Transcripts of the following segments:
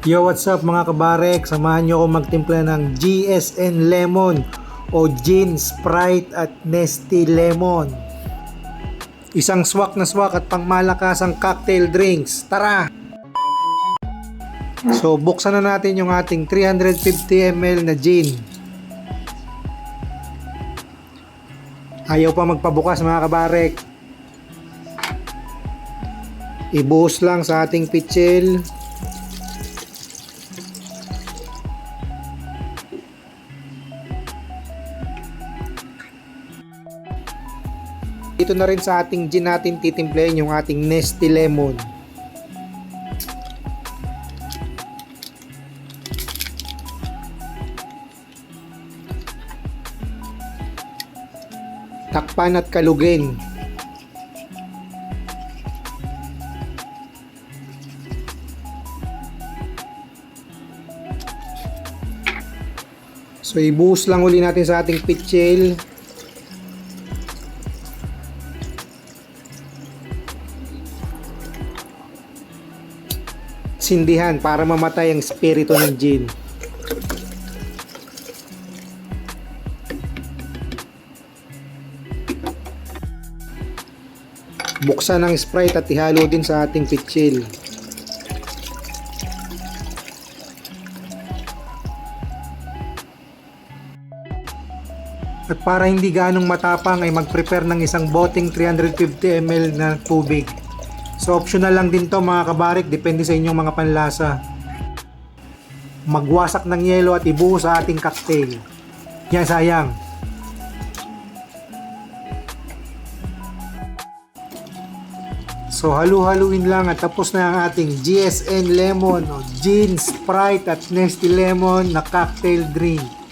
Yo, what's up mga kabarek? Samahan nyo ako magtimpla ng GSN Lemon o Gin, Sprite at Nesty Lemon. Isang swak na swak at pangmalakasang cocktail drinks. Tara! So, buksan na natin yung ating 350 ml na gin. Ayaw pa magpabukas mga kabarek. Ibuhos lang sa ating pitsil. Dito na rin sa ating gin natin titimplahin yung ating Nesty Lemon. Takpan at kalugin. So ibuhos lang uli natin sa ating pitsil. Sindihan para mamatay ang spirito ng gin. Buksan ang Sprite at ihalo din sa ating pitsil. At para hindi ganong matapang ay mag-prepare ng isang boteng 350 ml na tubig. So optional lang din to mga kabarik, depende sa inyong mga panlasa. Magwasak ng yelo at ibuhos sa ating cocktail. Yan, sayang. So halu-haluin lang at tapos na ang ating GSN Lemon o Gin, Sprite at Nesty Lemon na cocktail drink.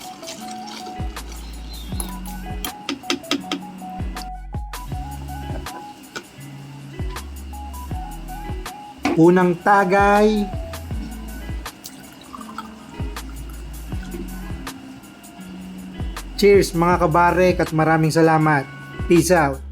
Unang tagay. Cheers mga kabarek at maraming salamat. Peace out.